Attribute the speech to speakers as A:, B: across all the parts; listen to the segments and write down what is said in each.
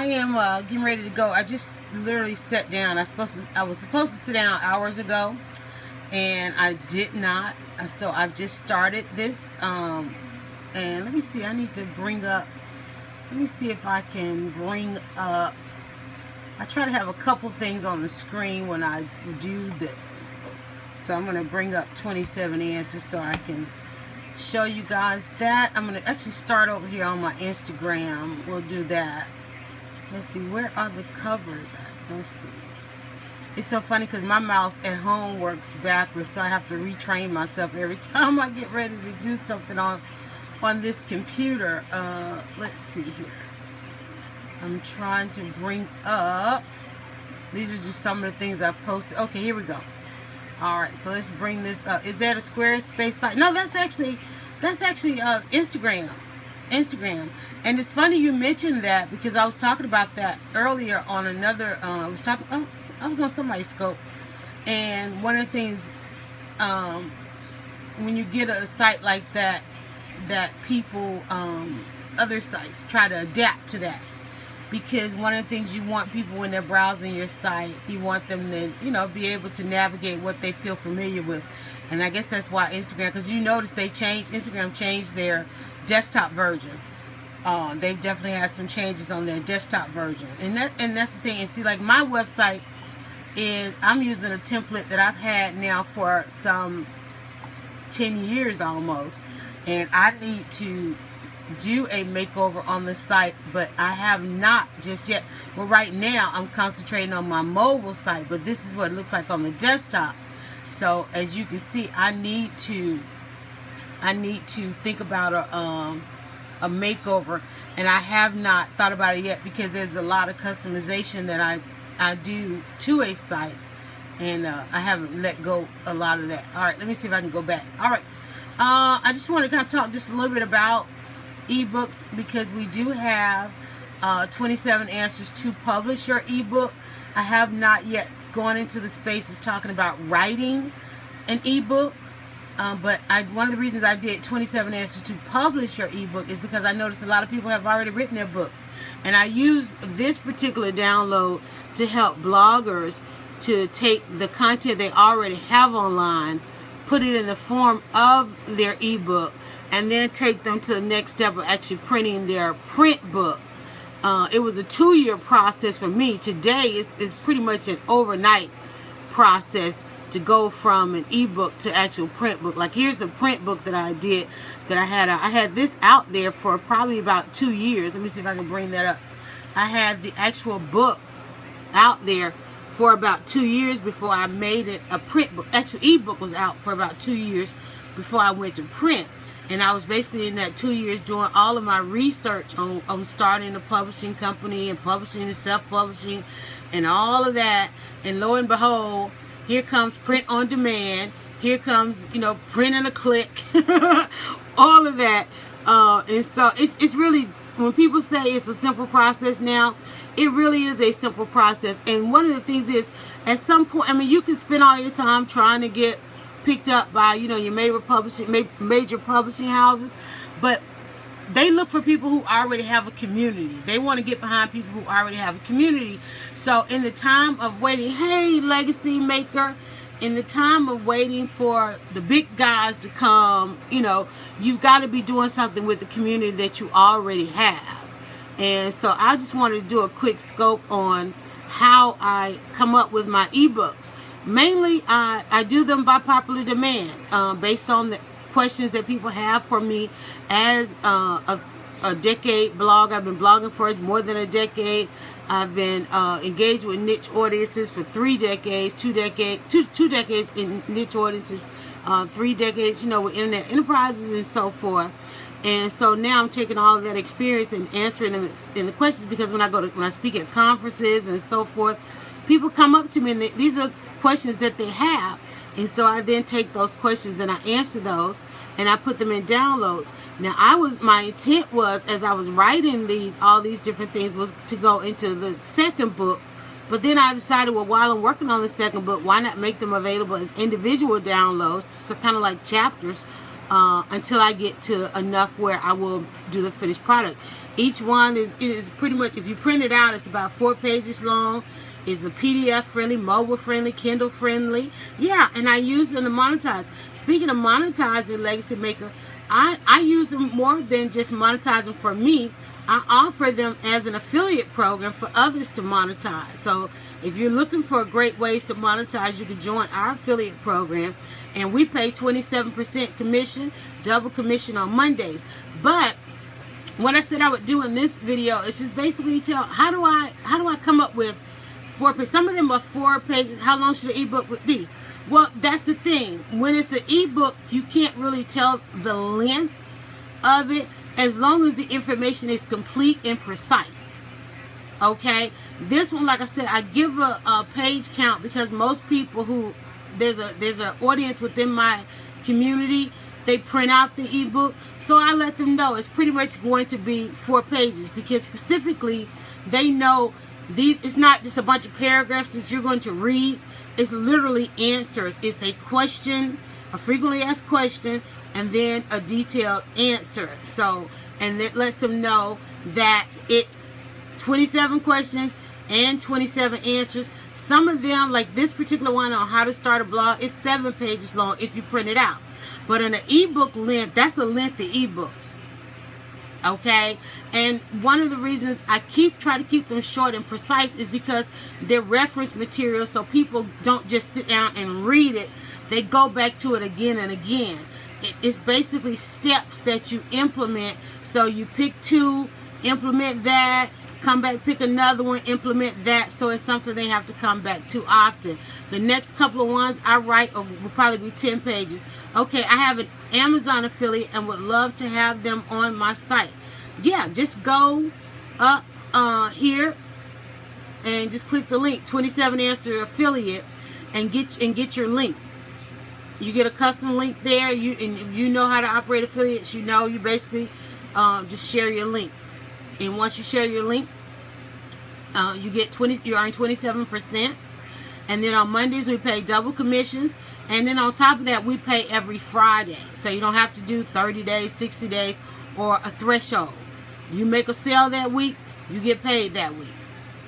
A: am getting ready to go. I just literally sat down. I was supposed to sit down hours ago, and I did not. So I've just started this. And let me see. I need to bring up. Let me see if I can bring up. I try to have a couple things on the screen when I do this. So I'm going to bring up 27 answers so I can show you guys that. I'm going to actually start over here on my Instagram. We'll do that. Let's see, where are the covers at? Let's see. It's so funny because my mouse at home works backwards, so I have to retrain myself every time I get ready to do something on this computer. Let's see here. I'm trying to bring up. These are just some of the things I've posted. Okay, here we go. All right, so let's bring this up. Is that a Squarespace site? No, that's actually Instagram. And it's funny you mentioned that because I was talking about that earlier on another. I was on somebody's scope, and one of the things when you get a site like that people other sites try to adapt to that. Because one of the things you want people when they're browsing your site, you want them to, be able to navigate what they feel familiar with. And I guess that's why Instagram, because you notice Instagram changed their desktop version. They've definitely had some changes on their desktop version. And that's the thing. And see, like my website I'm using a template that I've had now for some 10 years almost. And I need to do a makeover on the site, but I have not just yet. Well, right now I'm concentrating on my mobile site, but this is what it looks like on the desktop. So as you can see, I need to think about a makeover, and I have not thought about it yet because there's a lot of customization that I do to a site, and I haven't let go a lot of that. All right, let me see if I can go back. All right, I just want to kind of talk just a little bit about eBooks, because we do have 27 answers to publish your ebook. I have not yet gone into the space of talking about writing an ebook, but one of the reasons I did 27 answers to publish your ebook is because I noticed a lot of people have already written their books, and I use this particular download to help bloggers to take the content they already have online, put it in the form of their ebook, and then take them to the next step of actually printing their print book. It was a 2-year process for me. Today is pretty much an overnight process to go from an ebook to actual print book. Like here's the print book that I did, that I had this out there for probably about 2 years. Let me see if I can bring that up. I had the actual book out there for about 2 years before I made it a print book. Actual ebook was out for about 2 years before I went to print. And I was basically in that 2 years doing all of my research on starting a publishing company and publishing and self-publishing and all of that. And lo and behold, here comes print on demand. Here comes, print and a click. All of that. And so it's really, when people say it's a simple process now, it really is a simple process. And one of the things is, at some point, you can spend all your time trying to get picked up by your major publishing houses, but they look for people who already have a community. They want to get behind people who already have a community. So in the time of waiting, hey legacy maker, in the time of waiting for the big guys to come, you've got to be doing something with the community that you already have. And so I just wanted to do a quick scope on how I come up with my ebooks. Mainly, I do them by popular demand, based on the questions that people have for me as a decade blog. I've been blogging for more than a decade. I've been engaged with niche audiences for 3 decades, 2 decades in niche audiences, 3 decades, with internet enterprises and so forth. And so now I'm taking all of that experience and answering them in the questions, because when I speak at conferences and so forth, people come up to me and these are questions that they have, and so I then take those questions and I answer those and I put them in downloads. Now my intent was, as I was writing all these different things, was to go into the second book, but then I decided, well, while I'm working on the second book, why not make them available as individual downloads, so kind of like chapters until I get to enough where I will do the finished product. Each one is pretty much, if you print it out, it's about 4 pages long. It's a PDF friendly, mobile friendly, Kindle friendly. Yeah, and I use them to monetize. Speaking of monetizing, Legacy Maker, I use them more than just monetizing for me. I offer them as an affiliate program for others to monetize. So if you're looking for great ways to monetize, you can join our affiliate program. And we pay 27% commission, double commission on Mondays. But what I said I would do in this video is just basically tell how do I come up with 4 pages. Some of them are 4 pages. How long should an ebook be? Well, that's the thing. When it's an ebook, you can't really tell the length of it as long as the information is complete and precise. Okay, this one, like I said, I give a page count because most people who there's an audience within my community, they print out the ebook, so I let them know it's pretty much going to be 4 pages because specifically they know these. It's not just a bunch of paragraphs that you're going to read. It's literally answers. It's a question, a frequently asked question, and then a detailed answer. So, and it lets them know that it's 27 questions and 27 answers. Some of them, like this particular one on how to start a blog, is 7 pages long if you print it out. But in an ebook length, that's a lengthy ebook. Okay, and one of the reasons I try to keep them short and precise is because they're reference material, so people don't just sit down and read it. They go back to it again and again. It's basically steps that you implement. So you pick 2, implement that, come back, pick another one, implement that. So it's something they have to come back to often. The next couple of ones I write will probably be 10 pages. Okay, I have an Amazon affiliate and would love to have them on my site. Yeah, just go up here and just click the link, 27 Answer Affiliate, and get your link. You get a custom link there. You know how to operate affiliates. You know, you basically just share your link. And once you share your link, you earn 27%. And then on Mondays we pay double commissions. And then on top of that, we pay every Friday. So you don't have to do 30 days, 60 days, or a threshold. You make a sale that week, you get paid that week.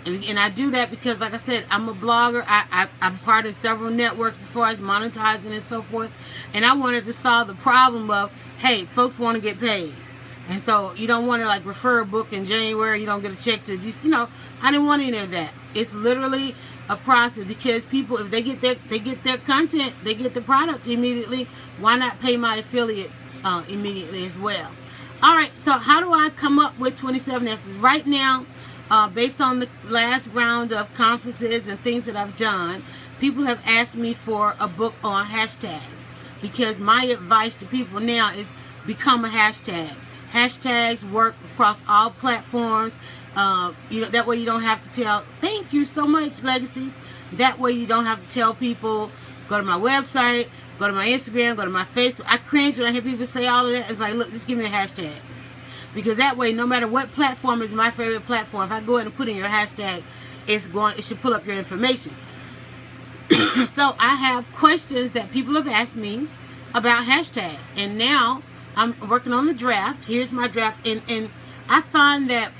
A: And I do that because, like I said, I'm a blogger. I'm part of several networks as far as monetizing and so forth. And I wanted to solve the problem of, hey, folks want to get paid. And so you don't want to like refer a book in January, you don't get a check to just, I didn't want any of that. It's literally a process because people, if they get their content, they get the product immediately. Why not pay my affiliates immediately as well? All right, so how do I come up with 27 answers? Right now, based on the last round of conferences and things that I've done, people have asked me for a book on hashtags because my advice to people now is become a hashtag. Hashtags work across all platforms. That way you don't have to tell, thank you so much, Legacy. That way you don't have to tell people, go to my website, go to my Instagram, go to my Facebook. I cringe when I hear people say all of that. It's like, look, just give me a hashtag. Because that way, no matter what platform is my favorite platform, if I go ahead and put in your hashtag, it should pull up your information. So I have questions that people have asked me about hashtags. And now I'm working on the draft. Here's my draft. And I find that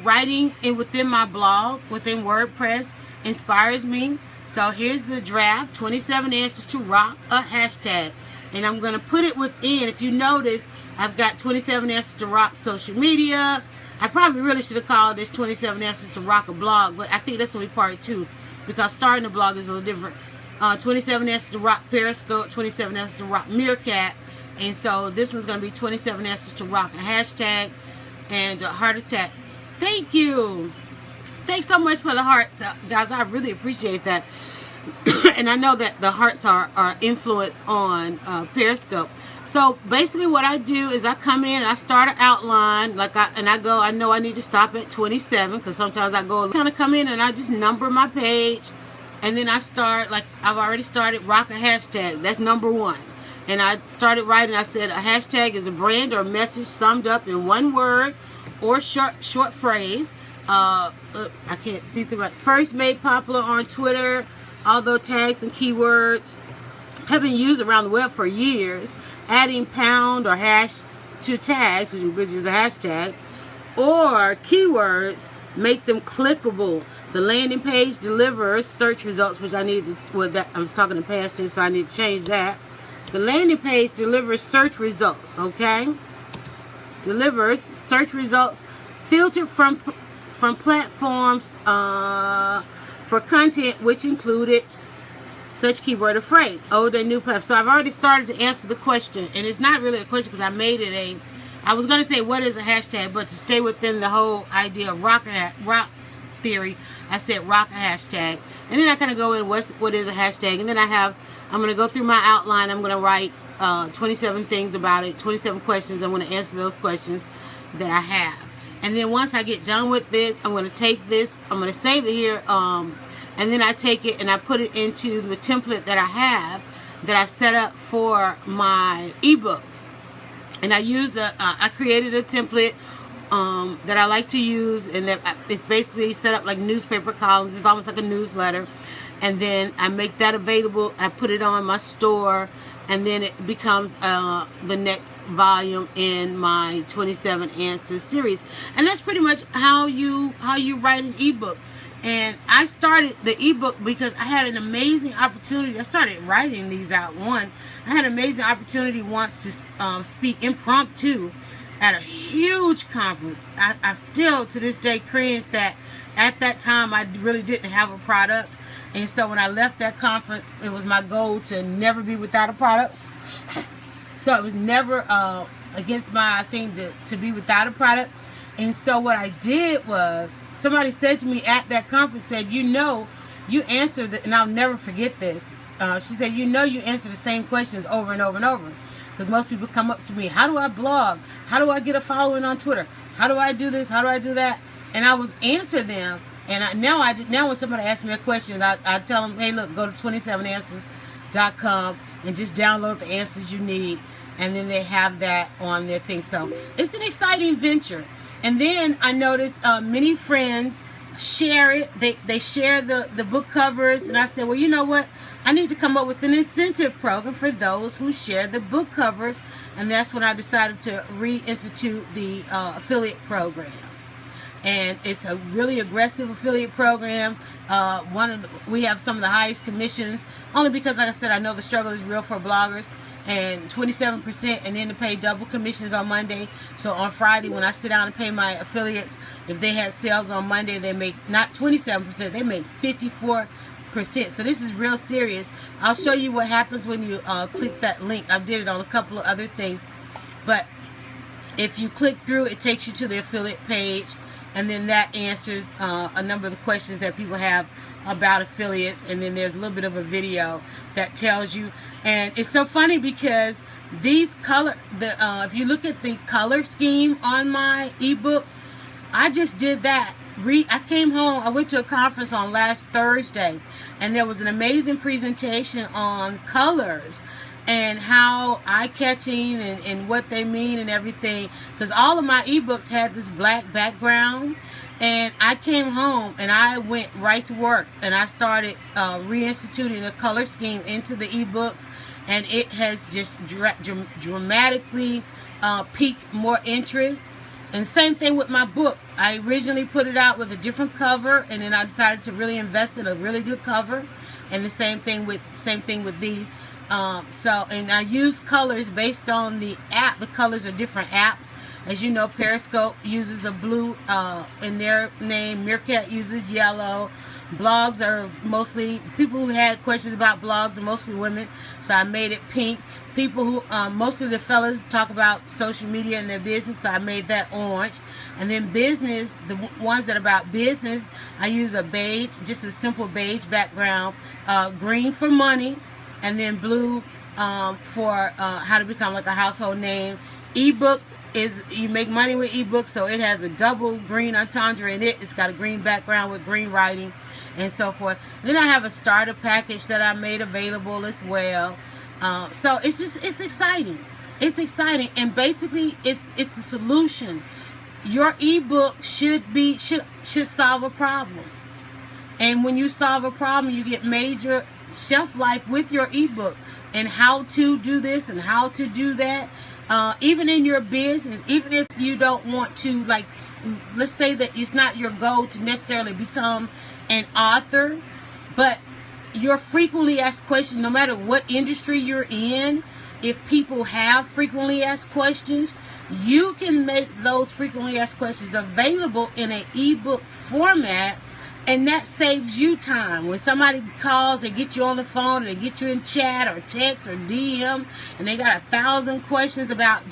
A: writing within my blog, within WordPress, inspires me. So here's the draft, 27 answers to rock a hashtag. And I'm going to put it within, if you notice, I've got 27 answers to rock social media. I probably really should have called this 27 answers to rock a blog, but I think that's going to be part 2 because starting a blog is a little different. 27 answers to rock Periscope, 27 answers to rock Meerkat. And so this one's going to be 27 answers to rock a hashtag and a heart attack. Thank you. Thanks so much for the hearts, guys. I really appreciate that. And I know that the hearts are influenced on Periscope. So basically what I do is I come in and I start an outline, I know I need to stop at 27 because sometimes I go kind of come in and I just number my page, and then I start, like I've already started, rock a hashtag. That's number 1. And I started writing. I said a hashtag is a brand or a message summed up in one word or short phrase. I can't see through my first made popular on Twitter, although tags and keywords have been used around the web for years, adding pound or hash to tags, which is a hashtag, or keywords, make them clickable. The landing page delivers search results, which I need to, well, that I was talking in past tense, so I need to change that. The landing page delivers search results, okay? Delivers search results filtered from platforms for content which included such keyword or phrase. Old and new platform. So I've already started to answer the question, and it's not really a question because I made it I was going to say what is a hashtag, but to stay within the whole idea of rock theory, I said rock a hashtag. And then I kind of go in what is a hashtag, and then I'm going to go through my outline. I'm going to write 27 things about it, 27 questions. I'm going to answer those questions that I have. And then once I get done with this, I'm going to take this, I'm going to save it here, and then I take it and I put it into the template that I have that I set up for my ebook. And I created a template that I like to use, and that it's basically set up like newspaper columns. It's almost like a newsletter. And then I make that available. I put it on my store, and then it becomes the next volume in my 27 Answers series. And that's pretty much how you write an ebook. And I started the ebook because I had an amazing opportunity. I started writing these out. I had an amazing opportunity once to speak impromptu at a huge conference. I still to this day cringe that at that time I really didn't have a product. And so when I left that conference, it was my goal to never be without a product. So it was never against my thing to be without a product. And so what I did was, somebody said to me at that conference, said, you answered, and I'll never forget this. She said, you answer the same questions over and over and over. Because most people come up to me, how do I blog? How do I get a following on Twitter? How do I do this? How do I do that? And I was answering them. And now when somebody asks me a question, I tell them, hey, look, go to 27answers.com and just download the answers you need. And then they have that on their thing. So it's an exciting venture. And then I noticed many friends share it. They share the book covers. And I said, well, you know what? I need to come up with an incentive program for those who share the book covers. And that's when I decided to reinstitute the affiliate program. And it's a really aggressive affiliate program. We have some of the highest commissions, only because, like I said, I know the struggle is real for bloggers. And 27%, and then to pay double commissions on Monday. So on Friday, when I sit down and pay my affiliates, if they had sales on Monday, they make not 27%, they make 54%. So this is real serious. I'll show you what happens when you click that link. I did it on a couple of other things, but if you click through, it takes you to the affiliate page, and then that answers a number of the questions that people have about affiliates. And then there's a little bit of a video that tells you. And it's so funny because these if you look at the color scheme on my ebooks, I just did that. I came home, I went to a conference on last Thursday, and there was an amazing presentation on colors and how eye-catching and what they mean and everything, because all of my ebooks had this black background. And I came home and I went right to work, and I started reinstituting a color scheme into the ebooks, and it has just dramatically piqued more interest. And same thing with my book. I originally put it out with a different cover, and then I decided to really invest in a really good cover. And the same thing with these. And I use colors based on the app. The colors are different apps. As you know, Periscope uses a blue in their name. Meerkat uses yellow. Blogs are mostly, people who had questions about blogs are mostly women, so I made it pink. People who, mostly the fellas talk about social media and their business, so I made that orange. And then business, the ones that are about business, I use a beige, just a simple beige background, green for money, and then blue for how to become like a household name. Ebook is, you make money with ebooks, so it has a double green entendre in it. It's got a green background with green writing and so forth. Then I have a starter package that I made available as well. So it's exciting. It's exciting, and basically it's a solution. Your ebook should solve a problem. And when you solve a problem, you get major shelf life with your ebook, and how to do this and how to do that. Even in your business, even if you don't want to, like, let's say that it's not your goal to necessarily become an author, but your frequently asked questions, no matter what industry you're in, if people have frequently asked questions, you can make those frequently asked questions available in an ebook format. And that saves you time. When somebody calls, they get you on the phone, or they get you in chat or text or DM, and they got 1,000 questions about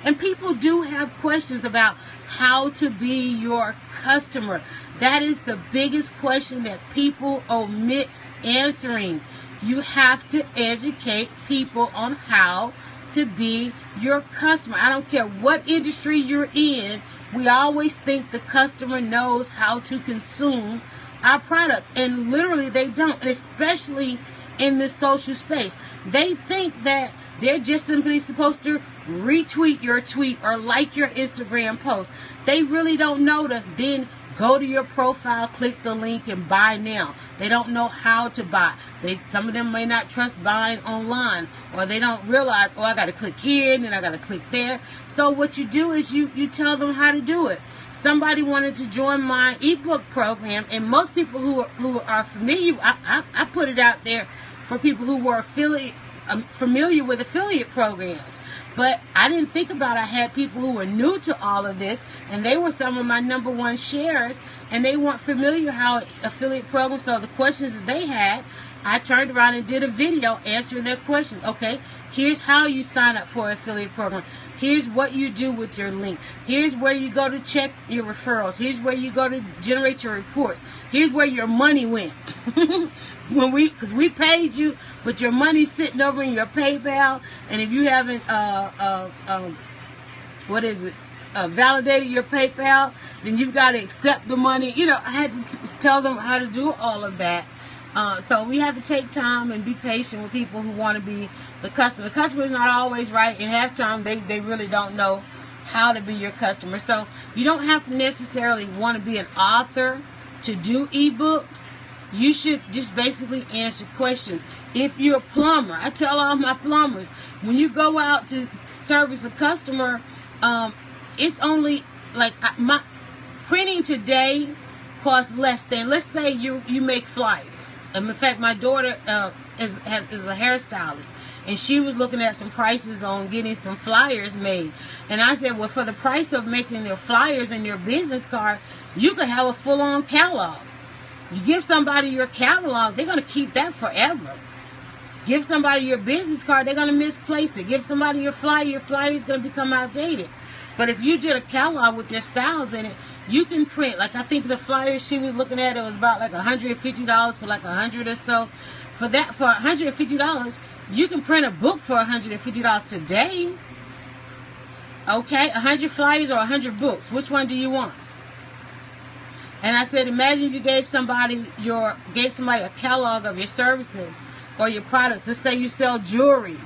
A: and people do have questions about how to be your customer. That is the biggest question that people omit answering. You have to educate people on how to be your customer. I don't care what industry you're in. We always think the customer knows how to consume our products, and literally they don't, and especially in the social space. They think that they're just simply supposed to retweet your tweet or like your Instagram post. They really don't know to then go to your profile, click the link, and buy now. They don't know how to buy. Some of them may not trust buying online, or they don't realize, oh, I got to click here, and then I got to click there. So what you do is you tell them how to do it. Somebody wanted to join my ebook program, and most people who are familiar, I put it out there for people who were familiar with affiliate programs. But I didn't think about I had people who were new to all of this, and they were some of my #1 shares, and they weren't familiar how affiliate programs. So the questions that they had, I turned around and did a video answering their questions. Okay, here's how you sign up for an affiliate program. Here's what you do with your link. Here's where you go to check your referrals. Here's where you go to generate your reports. Here's where your money went. Because we paid you, but your money's sitting over in your PayPal, and if you haven't, validated your PayPal, then you've got to accept the money. You know, I had to tell them how to do all of that. So we have to take time and be patient with people who want to be the customer. The customer is not always right, and half the time they really don't know how to be your customer. So you don't have to necessarily want to be an author to do ebooks. You should just basically answer questions. If you're a plumber, I tell all my plumbers, when you go out to service a customer, it's only like my printing today costs less than, let's say you make flyers. In fact, my daughter is a hairstylist, and she was looking at some prices on getting some flyers made. And I said, well, for the price of making their flyers and your business card, you could have a full-on catalog. You give somebody your catalog, they're going to keep that forever. Give somebody your business card, they're going to misplace it. Give somebody your flyer is going to become outdated. But if you did a catalog with your styles in it, you can print. Like, I think the flyer she was looking at, it was about like $150 for like 100 or so. For $150, you can print a book for $150 today. Okay, 100 flyers or 100 books. Which one do you want? And I said, imagine if you gave somebody a catalog of your services or your products. Let's say you sell jewelry.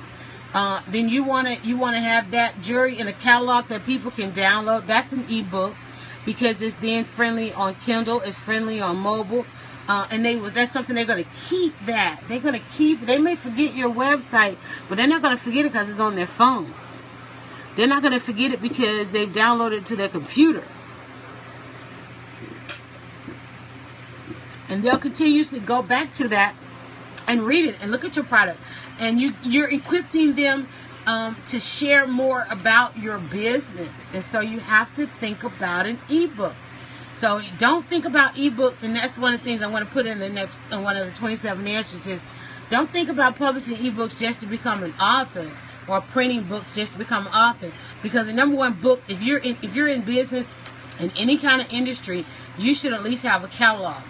A: Then you want to have that jewelry in a catalog that people can download. That's an ebook, because it's then friendly on Kindle, it's friendly on mobile, and that's something they're going to keep. They may forget your website, but they're not going to forget it because it's on their phone. They're not going to forget it because they've downloaded it to their computer. And they'll continuously go back to that and read it and look at your product. And you're equipping them to share more about your business. And so you have to think about an ebook. So don't think about ebooks, and that's one of the things I want to put in one of the 27 answers is, don't think about publishing ebooks just to become an author, or printing books just to become an author. Because the #1 book, if you're in business in any kind of industry, you should at least have a catalog.